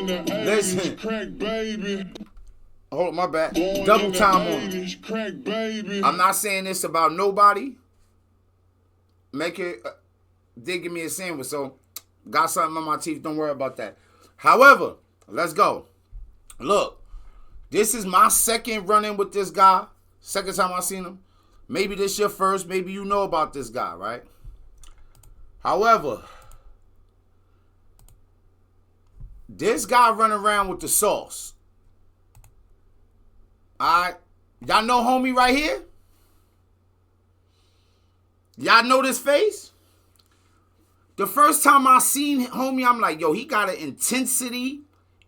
Listen. Crack baby. Hold my back. Double time on it. Crack baby. I'm not saying this about nobody. Make it. Did give me a sandwich, so got something on my teeth. Don't worry about that. However, let's go. Look, this is my second run-in with this guy. Second time I seen him. Maybe this your first. Maybe you know about this guy, right? However, this guy running around with the sauce. Alright. Y'all know homie right here? Y'all know this face? The first time I seen homie, I'm like, yo, he got an intensity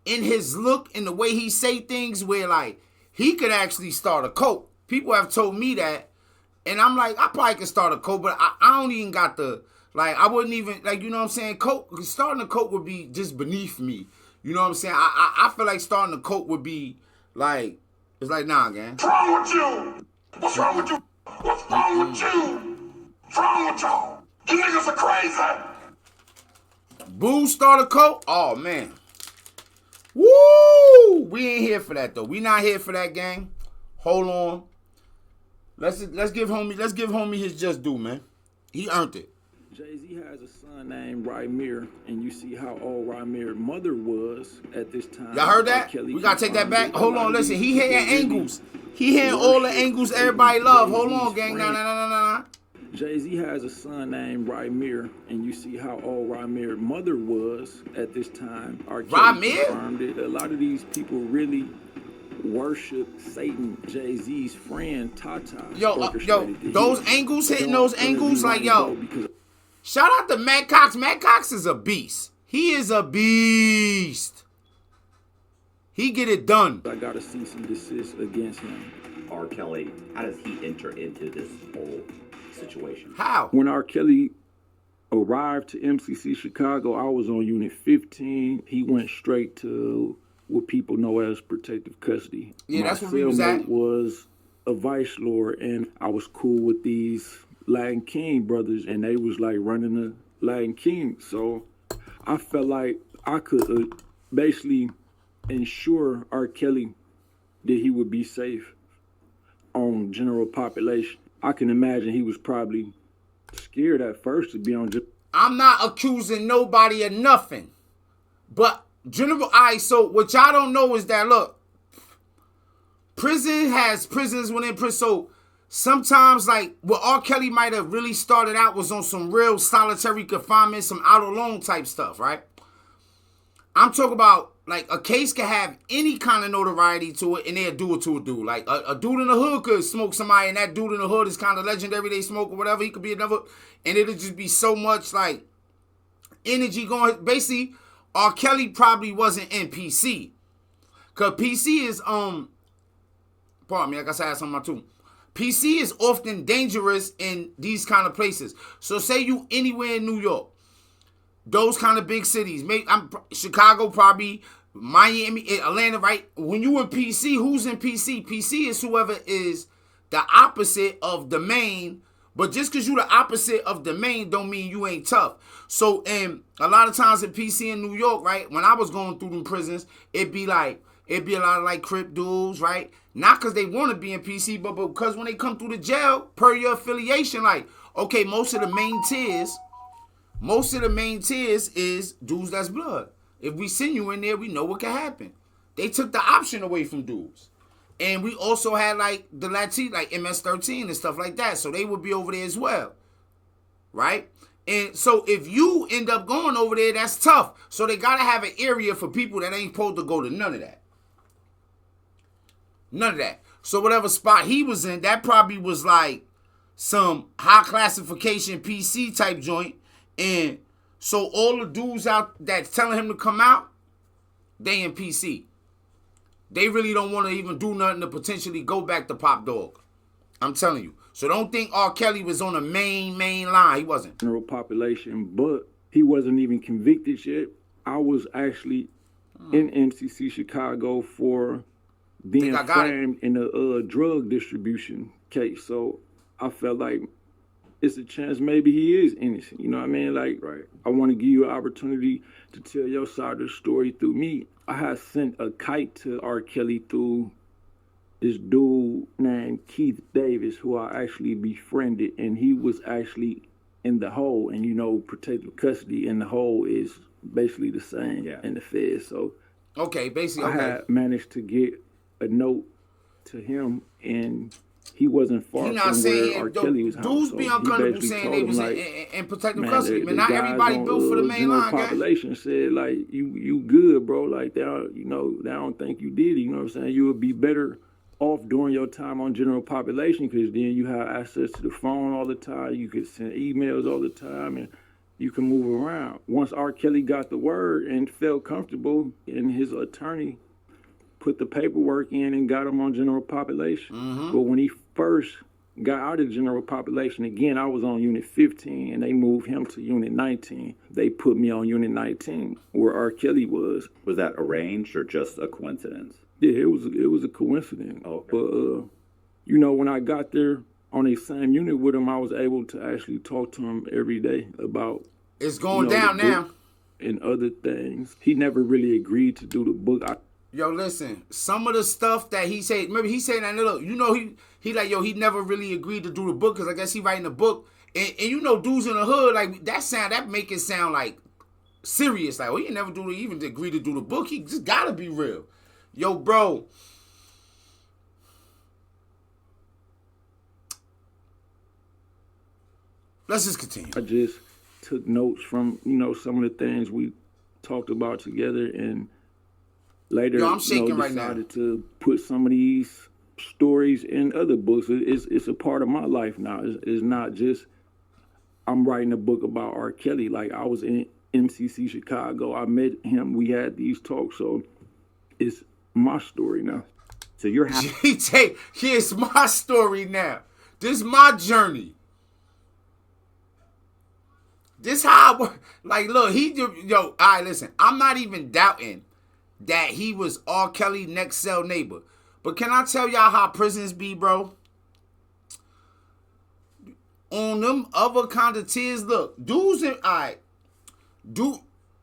in his look and the way he say things where, like, he could actually start a cult. People have told me that. And I'm like, I probably could start a cult, but I don't even got the, like, I wouldn't even, like, you know what I'm saying? Starting a cult would be just beneath me. You know what I'm saying? I feel like starting a cult would be, like, it's like, nah, gang. What's wrong with you? What's wrong with you? What's wrong with you? What's wrong with y'all? You niggas are crazy. Boo start a cult? Oh, man. Woo! We ain't here for that, though. We not here for that, gang. Hold on. Let's give homie his just due, man. He earned it. Jay-Z has a son named Rymir, and you see how old Rymir's mother was at this time. Y'all heard that? We gotta take that back. Hold on, listen. He hitting angles. He hitting all the angles everybody love. Hold on, gang. Nah. Jay-Z has a son named Rymir, and you see how old Rymir's mother was at this time. R.kelly confirmed it. A lot of these people really worship Satan. Jay-Z's friend Tata. Yo, those angles hitting those angles, like, yo. Shout out to Matt Cox. Matt Cox is a beast. He is a beast. He get it done. I got to cease and desist against him. R.kelly, how does he enter into this whole situation? How? When R.kelly arrived to MCC Chicago, I was on Unit 15. He went straight to what people know as protective custody. Yeah, My that's where he was at. Was a vice lord, and I was cool with these Latin King brothers, and they was like running the Latin King. So I felt like I could basically ensure R.kelly that he would be safe on general population. I can imagine he was probably scared at first to be on. I'm not accusing nobody of nothing, but general. So what y'all don't know is that, look, prison has prisons within prison. So sometimes, like, what R.kelly might have really started out was on some real solitary confinement, some out alone type stuff, right? I'm talking about, like, a case can have any kind of notoriety to it, and they'll do it to a dude. Like, a dude in the hood could smoke somebody, and that dude in the hood is kind of legendary. They smoke or whatever. He could be another, and it'll just be so much, like, energy going. Basically, R.kelly probably wasn't in PC. Because PC is, pardon me, like I said, I had something on my too. PC is often dangerous in these kind of places. So say you anywhere in New York, those kind of big cities, Chicago probably, Miami, Atlanta, right? When you in PC, who's in PC? PC is whoever is the opposite of the main. But just because you the opposite of the main don't mean you ain't tough. So, and a lot of times in PC in New York, right, when I was going through them prisons, it'd be a lot of like Crip dudes, right? Not because they want to be in PC, but because when they come through the jail, per your affiliation, like, okay, most of the main tiers is dudes that's blood. If we send you in there, we know what can happen. They took the option away from dudes. And we also had, like, the Latin, like MS-13 and stuff like that. So they would be over there as well. Right? And so if you end up going over there, that's tough. So they got to have an area for people that ain't supposed to go to none of that. None of that. So whatever spot he was in, that probably was like some high classification PC type joint. And so all the dudes out that's telling him to come out, they in PC. They really don't want to even do nothing to potentially go back to Pop Dog. I'm telling you. So don't think R.kelly was on the main line. He wasn't. General population, but he wasn't even convicted yet. I was actually in MCC Chicago for being framed in a drug distribution case. So I felt like it's a chance maybe he is innocent. You know what I mean? Like, right. I want to give you an opportunity to tell your side of the story through me. I had sent a kite to R. Kelly through this dude named Keith Davis, who I actually befriended, and he was actually in the hole. And you know, protective custody in the hole is basically the same in the Fed. So okay, basically, I had managed to get a note to him, and he wasn't far from where R. Kelly was. Dudes be uncomfortable saying they was in protective custody, man. Not everybody built for the main line, guys. Population said like you good, bro. Like they don't think you did it. You know what I'm saying? You would be better off during your time on general population, because then you have access to the phone all the time. You could send emails all the time, and you can move around. Once R. Kelly got the word and felt comfortable, and his attorney put the paperwork in and got him on general population. But when he first got out of general population, again, I was on unit 15 and they moved him to unit 19. They put me on unit 19 where R. Kelly was. Was that arranged or just a coincidence? Yeah, it was a coincidence. Okay. But you know, when I got there on the same unit with him, I was able to actually talk to him every day about it's going down now and other things. He never really agreed to do the book. Yo, listen, some of the stuff that he said, remember he said that, look, you know, he like, yo, he never really agreed to do the book, because I guess he writing the book, and you know, dudes in the hood, like, that make it sound like serious, like, well, he never even agree to do the book, he just gotta be real. Yo, bro, let's just continue. I just took notes from, you know, some of the things we talked about together, and later, I'm shaking right now. Decided to put some of these stories in other books. It's a part of my life now. It's not just I'm writing a book about R. Kelly. Like, I was in MCC Chicago. I met him. We had these talks. So it's my story now. So you're happy. Here's my story now. This is my journey. This how like, look, all right, listen. I'm not even doubting that he was R. Kelly next cell neighbor. But can I tell y'all how prisons be, bro? On them other kind of tiers, look, dudes and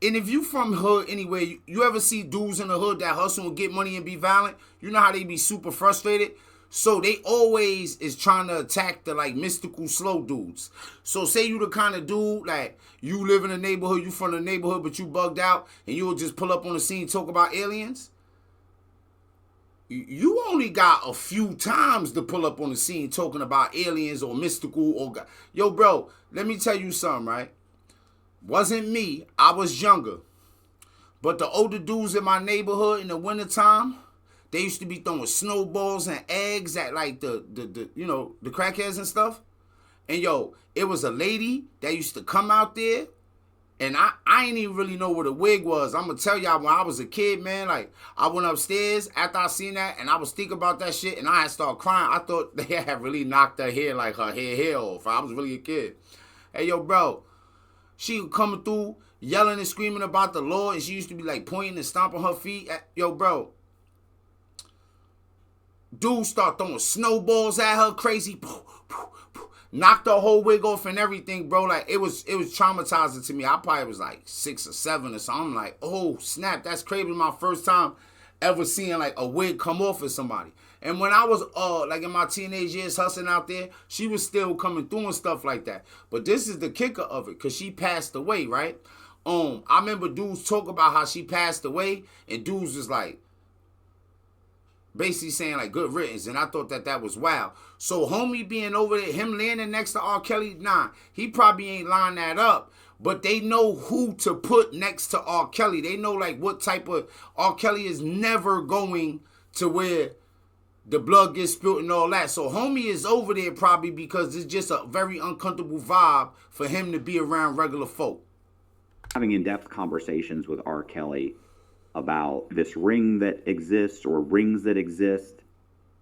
and if you from hood anyway, you ever see dudes in the hood that hustle and get money and be violent? You know how they be super frustrated? So they always is trying to attack the like mystical slow dudes. So say you the kind of dude like you live in a neighborhood, you from the neighborhood, but you bugged out, and you'll just pull up on the scene talk about aliens. You only got a few times to pull up on the scene talking about aliens or mystical or God. Yo, bro, let me tell you something, right? Wasn't me. I was younger. But the older dudes in my neighborhood in the wintertime, they used to be throwing snowballs and eggs at like the crackheads and stuff. And yo, it was a lady that used to come out there, and I ain't even really know what a wig was. I'm gonna tell y'all, when I was a kid, man, like I went upstairs after I seen that, and I was thinking about that shit, and I had started crying. I thought they had really knocked her hair, like her hair off. I was really a kid. Hey, yo, bro, she was coming through yelling and screaming about the Lord, and she used to be like pointing and stomping her feet. Yo, bro, dude start throwing snowballs at her, crazy, knocked her whole wig off and everything, bro. Like, it was traumatizing to me. I probably was like 6 or 7 or something. I'm like, oh snap, that's crazy. My first time ever seeing like a wig come off of somebody. And when I was like in my teenage years hustling out there, she was still coming through and stuff like that. But this is the kicker of it, because she passed away, right? I remember dudes talk about how she passed away, and dudes was like basically saying like good riddance, and I thought that was wild. So homie being over there, him landing next to R. Kelly, nah, he probably ain't lined that up. But they know who to put next to R. Kelly. They know like what type of R. Kelly is never going to where the blood gets spilled and all that. So homie is over there probably because it's just a very uncomfortable vibe for him to be around regular folk. Having in-depth conversations with R. Kelly about this ring that exists or rings that exist,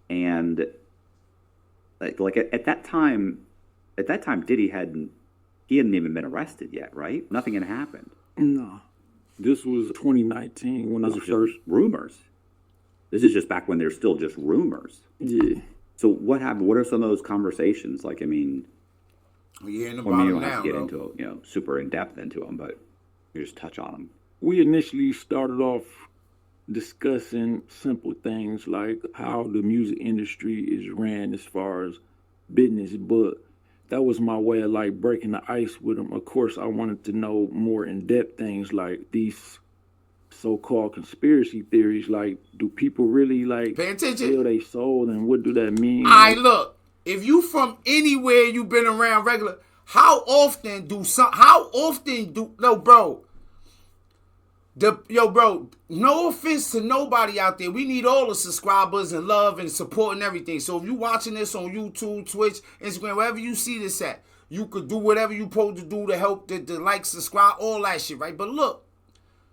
and like at that time Diddy hadn't even been arrested yet, right? Nothing had happened. No, this was 2019 when I was first. Rumors. This is just back when there's still just rumors. Yeah. So what happened? What are some of those conversations like? I mean, you don't have to get into super in depth into them, but you just touch on them. We initially started off discussing simple things like how the music industry is ran as far as business, but that was my way of like breaking the ice with them. Of course, I wanted to know more in-depth things like these so-called conspiracy theories. Like, do people really like Pay attention. feel they soul, and what do that mean? All right, look. If you from anywhere you been around regular, how often do, no, bro. Bro, no offense to nobody out there. We need all the subscribers and love and support and everything. So if you watching this on YouTube, Twitch, Instagram, wherever you see this at, you could do whatever you supposed to do to help the like, subscribe, all that shit, right? But look,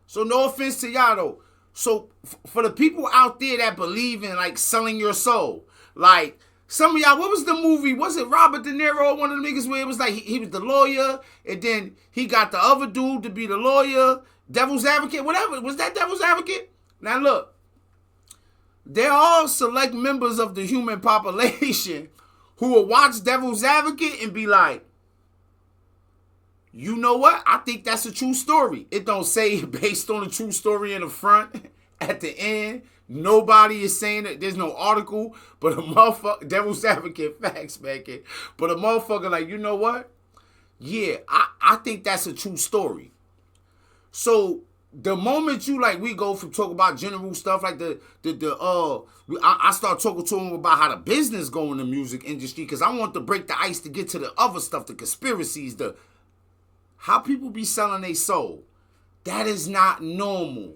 so no offense to y'all though. So for the people out there that believe in like selling your soul, like some of y'all, what was the movie? Was it Robert De Niro, one of the niggas where it was like he was the lawyer and then he got the other dude to be the lawyer, Devil's Advocate, whatever. Was that Devil's Advocate? Now look, they're all select members of the human population who will watch Devil's Advocate and be like, you know what? I think that's a true story. It don't say based on a true story in the front. At the end, nobody is saying that. There's no article, but a motherfucker, Devil's Advocate, facts, man. But a motherfucker like, you know what? Yeah, I think that's a true story. So the moment you like, we go from talking about general stuff like I start talking to him about how the business go in the music industry because I want to break the ice to get to the other stuff, the conspiracies, how people be selling their soul. That is not normal.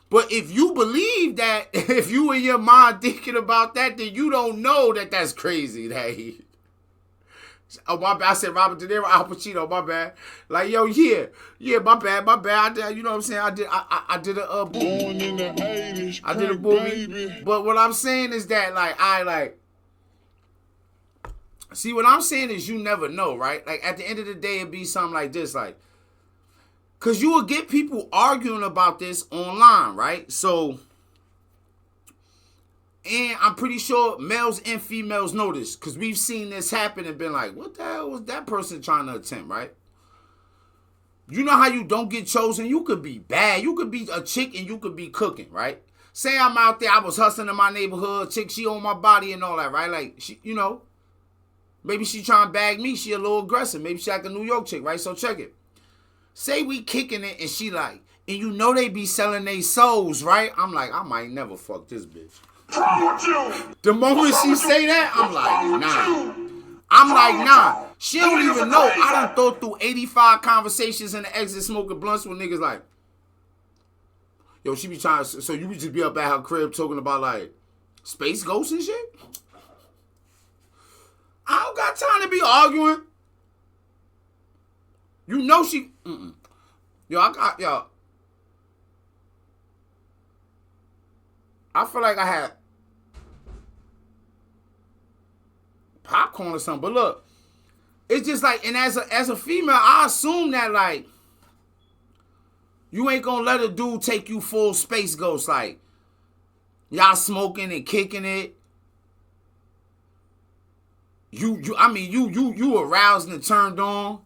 But if you believe that, if you in your mind thinking about that, then you don't know that that's crazy. Oh, my bad. I said Robert De Niro, Al Pacino, my bad. Like, yo, yeah, my bad. You know what I'm saying? I did a movie. I did a movie. But what I'm saying is that, see, what I'm saying is you never know, right? Like, at the end of the day, it'd be something like this, like, because you will get people arguing about this online, right? So, and I'm pretty sure males and females know this because we've seen this happen and been like, what the hell was that person trying to attempt, right? You know how you don't get chosen? You could be bad. You could be a chick and you could be cooking, right? Say I'm out there, I was hustling in my neighborhood, chick, she on my body and all that, right? Like, she, you know, maybe she trying to bag me. She a little aggressive. Maybe she like a New York chick, right? So check it. Say we kicking it and she like, and you know they be selling their souls, right? I'm like, I might never fuck this bitch. The moment she say that, I'm like, nah. She don't even know. I done thought through 85 conversations in the exit smoking blunts with niggas like, yo, she be trying to, so you would just be up at her crib talking about like space ghosts and shit? I don't got time to be arguing. You know she, I feel like I had popcorn or something. But look, it's just like, and as a female, I assume that like, you ain't gonna let a dude take you full space ghost. Like, y'all smoking and kicking it. You aroused and turned on.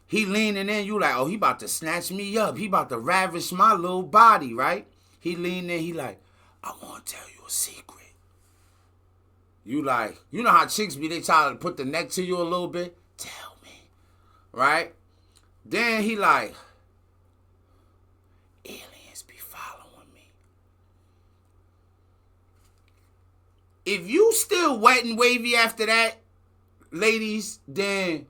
He leaning in, you like, oh, he about to snatch me up. He about to ravish my little body, right? He leaning in, he like, I want to tell you a secret. You like, you know how chicks be, they try to put the neck to you a little bit? Tell me, right? Then he like, aliens be following me. If you still wet and wavy after that, ladies, then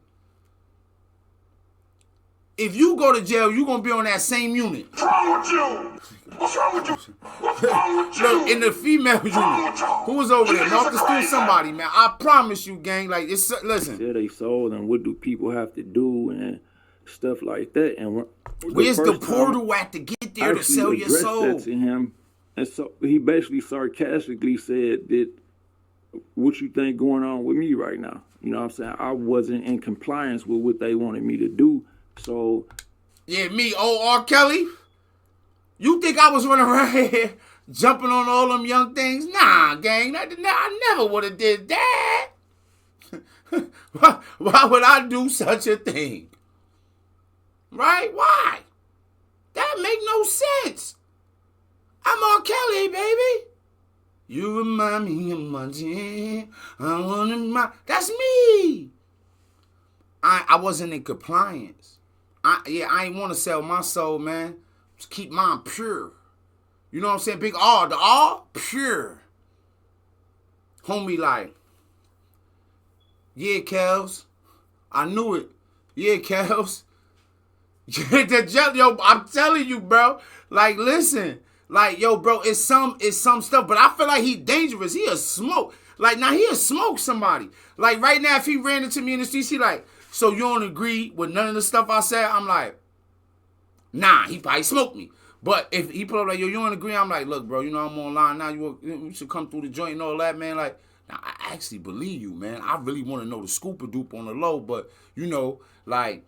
if you go to jail, you're going to be on that same unit. What's wrong with you? What's wrong with you? What's wrong with you? Look, in the female unit, who was over there? Marcus through somebody, man. I promise you, gang. Like, it's, listen. Yeah, they sold, and what do people have to do and stuff like that. And where's the portal at to get there to sell your soul? That to him, and so he basically sarcastically said that, what you think going on with me right now? You know what I'm saying? I wasn't in compliance with what they wanted me to do. So, yeah, me, R.kelly? You think I was running around here jumping on all them young things? Nah, gang, I never would have did that. Why would I do such a thing? Right? Why? That make no sense. I'm R. Kelly, baby. You remind me of my jam. I want to That's me. I wasn't in compliance. I ain't want to sell my soul, man. Just keep mine pure. You know what I'm saying? Big R. The R, pure. Homie like, yeah, Kels. I knew it. Yeah, Kels. Yo, I'm telling you, bro. Like, listen. Like, yo, bro, it's some stuff, but I feel like he dangerous. He a smoke. Like, now he a smoke somebody. Like, right now, if he ran into me in the streets, he like, so you don't agree with none of the stuff I said? I'm like, nah, he probably smoked me. But if he put up like, yo, you don't agree? I'm like, look, bro, you know I'm online now. You should come through the joint and all that, man. Like, now, I actually believe you, man. I really want to know the scoop or dupe on the low. But, you know, like,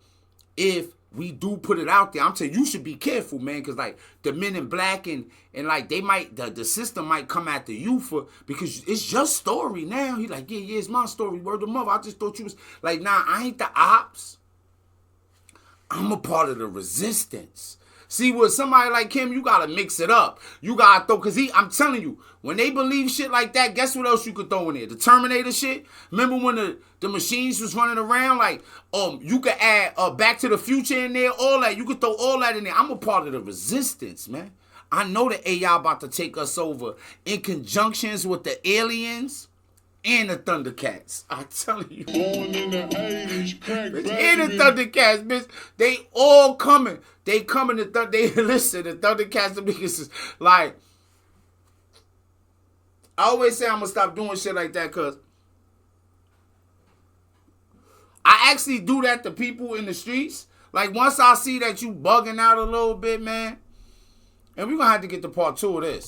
if we do put it out there, I'm telling you, you should be careful, man, because, like, the men in black and like, they might, the system might come after you because it's your story now. He like, yeah, it's my story, word of mother. I just thought you was, like, nah, I ain't the ops. I'm a part of the resistance. See, with somebody like him, you got to mix it up. You got to throw, because I'm telling you, when they believe shit like that, guess what else you could throw in there? The Terminator shit. Remember when the machines was running around? Like, you could add Back to the Future in there, all that. You could throw all that in there. I'm a part of the resistance, man. I know the AI about to take us over in conjunctions with the aliens and the Thundercats. I'm telling you. Born in the 80s, crack And baby. the Thundercats, bitch. They all coming. They coming to listen, the Thundercats, the niggas is like, I always say I'm gonna stop doing shit like that because I actually do that to people in the streets. Like, once I see that you bugging out a little bit, man, and we're gonna have to get to part 2 of this.